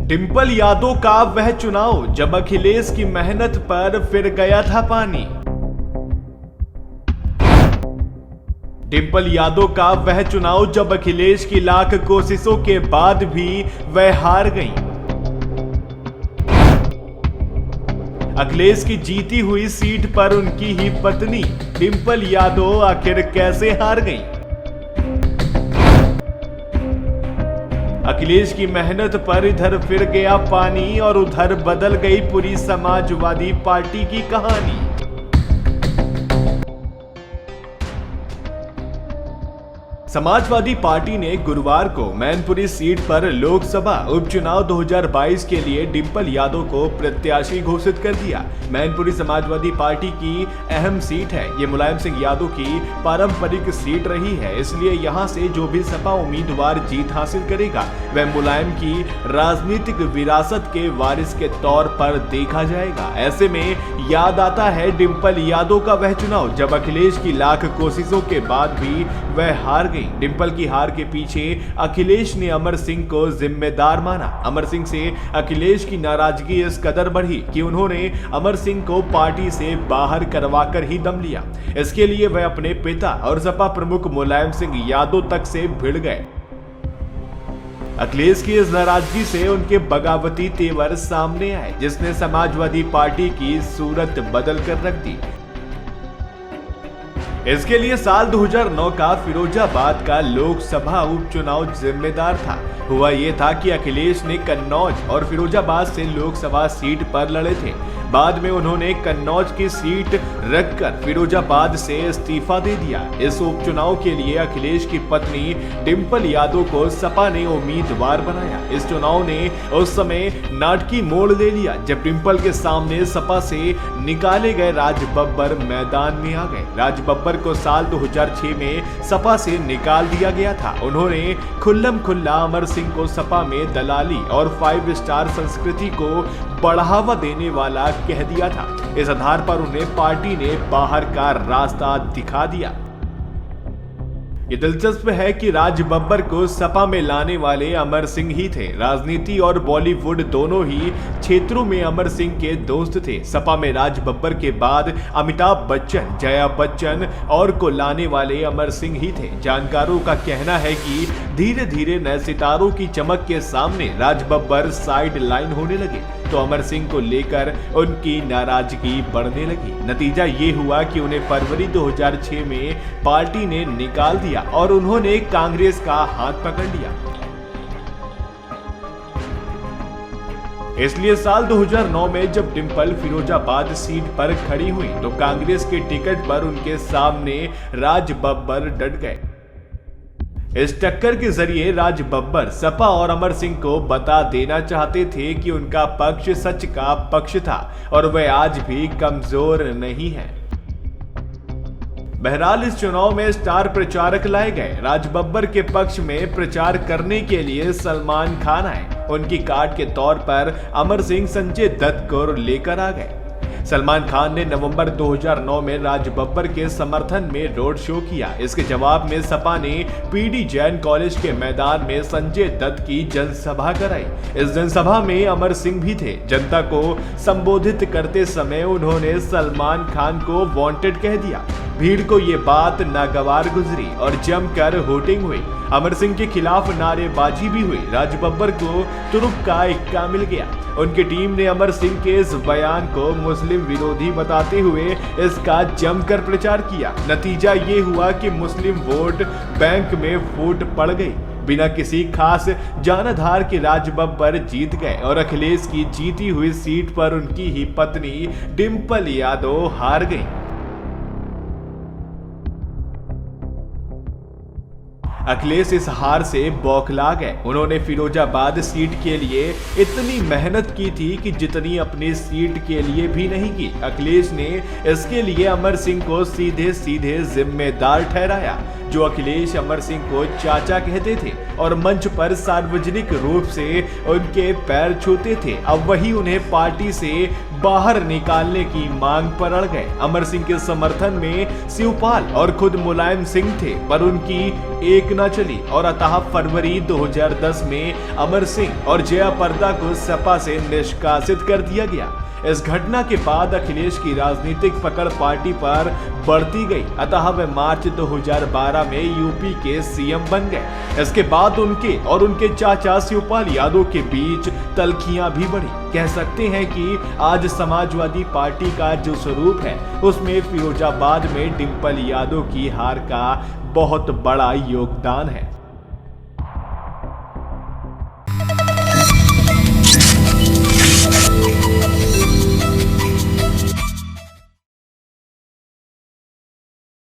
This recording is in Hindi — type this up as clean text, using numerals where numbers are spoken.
डिंपल यादव का वह चुनाव जब अखिलेश की मेहनत पर फिर गया था पानी। डिंपल यादव का वह चुनाव जब अखिलेश की लाख कोशिशों के बाद भी वह हार गईं। अखिलेश की जीती हुई सीट पर उनकी ही पत्नी डिंपल यादव आखिर कैसे हार गईं? अखिलेश की मेहनत पर इधर फिर गया पानी और उधर बदल गई पूरी समाजवादी पार्टी की कहानी। समाजवादी पार्टी ने गुरुवार को मैनपुरी सीट पर लोकसभा उपचुनाव 2022 के लिए डिंपल यादव को प्रत्याशी घोषित कर दिया। मैनपुरी समाजवादी पार्टी की अहम सीट है। ये मुलायम सिंह यादव की पारंपरिक सीट रही है, इसलिए यहां से जो भी सपा उम्मीदवार जीत हासिल करेगा वह मुलायम की राजनीतिक विरासत के वारिस के तौर पर देखा जाएगा। ऐसे में याद आता है डिंपल यादव का वह चुनाव जब अखिलेश की लाख कोशिशों के बाद भी वह हार गई। डिंपल की हार के पीछे अखिलेश ने अमर सिंह को जिम्मेदार माना। अमर सिंह से अखिलेश की नाराजगी इस कदर बढ़ी कि उन्होंने अमर सिंह को पार्टी से बाहर करवाकर ही दम लिया। इसके लिए वह अपने पिता और सपा प्रमुख मुलायम सिंह यादव तक से भिड़ गए। अखिलेश की इस नाराजगी से उनके बगावती तेवर सामने आए, जिसने समाजवादी पार्टी की सूरत बदल कर रख दी। इसके लिए साल 2009 का फिरोजाबाद का लोकसभा उपचुनाव जिम्मेदार था। हुआ ये था कि अखिलेश ने कन्नौज और फिरोजाबाद से लोकसभा सीट पर लड़े थे। बाद में उन्होंने कन्नौज की सीट रखकर फिरोजाबाद से इस्तीफा दे दिया। इस उपचुनाव के लिए अखिलेश की पत्नी डिंपल यादव को सपा ने उम्मीदवार बनाया। इस चुनाव ने उस समय नाटकीय मोड़ ले लिया जब डिंपल के सामने सपा से निकाले गए राज बब्बर मैदान में आ गए। राज बब्बर को साल 2006 में सपा से निकाल दिया गया था। उन्होंने खुल्लम खुल्ला अमर सिंह को सपा में दलाली और 5 स्टार संस्कृति को बढ़ावा देने वाला कह दिया था। इस आधार पर उन्हें पार्टी ने बाहर का रास्ता दिखा दिया। ये दिलचस्प है कि राज बब्बर को सपा में लाने वाले अमर सिंह ही थे। राजनीति और बॉलीवुड दोनों ही क्षेत्रों में अमर सिंह के दोस्त थे। सपा में राज बब्बर के बाद अमिताभ बच्चन, जया बच्चन और को लाने वाले अमर सिंह ही थे। जानकारों का कहना है कि धीरे धीरे नए सितारों की चमक के सामने राज बब्बर साइड लाइन होने लगे तो अमर सिंह को लेकर उनकी नाराजगी बढ़ने लगी। नतीजा ये हुआ कि उन्हें फरवरी 2006 में पार्टी ने निकाल दिया और उन्होंने कांग्रेस का हाथ पकड़ लिया। इसलिए साल 2009 में जब डिंपल फिरोजाबाद सीट पर खड़ी हुई तो कांग्रेस के टिकट पर उनके सामने राज बब्बर डट गए। इस टक्कर के जरिए राज बब्बर सपा और अमर सिंह को बता देना चाहते थे कि उनका पक्ष सच का पक्ष था और वह आज भी कमजोर नहीं है। बहरहाल इस चुनाव में स्टार प्रचारक लाए गए। राज बब्बर के पक्ष में प्रचार करने के लिए सलमान खान आए। उनकी कार्ड के तौर पर अमर सिंह संजय दत्त को लेकर आ गए। सलमान खान ने नवंबर 2009 में राज बब्बर के समर्थन में रोड शो किया। इसके जवाब में सपा ने पीडी जैन कॉलेज के मैदान में संजय दत्त की जनसभा कराई। इस जनसभा में अमर सिंह भी थे। जनता को संबोधित करते समय उन्होंने सलमान खान को वांटेड कह दिया। भीड़ को ये बात नागवार गुजरी और जमकर होटिंग हुई। अमर सिंह के खिलाफ नारेबाजी भी हुई। राज बब्बर को तुरुप का इक्का मिल गया। उनकी टीम ने अमर सिंह के इस बयान को मुस्लिम विरोधी बताते हुए इसका जमकर प्रचार किया। नतीजा ये हुआ कि मुस्लिम वोट बैंक में फूट पड़ गई। बिना किसी खास जानधार के राज बब्बर जीत गए और अखिलेश की जीती हुई सीट पर उनकी ही पत्नी डिंपल यादव हार गई। अखिलेश इस हार से बौखला गए। उन्होंने फिरोजाबाद सीट के लिए इतनी मेहनत की थी कि जितनी अपनी सीट के लिए भी नहीं की। अखिलेश ने इसके लिए अमर सिंह को सीधे सीधे जिम्मेदार ठहराया। जो अखिलेश अमर सिंह को चाचा कहते थे और मंच पर सार्वजनिक रूप से उनके पैर छूते थे, अब वही उन्हें पार्टी से बाहर निकालने की मांग पर अड़ गए। अमर सिंह के समर्थन में शिवपाल और खुद मुलायम सिंह थे, पर उनकी एक न चली और अतः फरवरी 2010 में अमर सिंह और जया प्रदा को सपा से निष्कासित कर दिया गया। इस घटना के बाद अखिलेश की राजनीतिक पकड़ पार्टी पर बढ़ती गई, अतः वे मार्च 2012 में यूपी के सीएम बन गए। इसके बाद उनके और उनके चाचा शिवपाल यादव के बीच तल्खियां भी बढ़ी। कह सकते हैं कि आज समाजवादी पार्टी का जो स्वरूप है उसमें फिरोजाबाद में डिंपल यादव की हार का बहुत बड़ा योगदान है।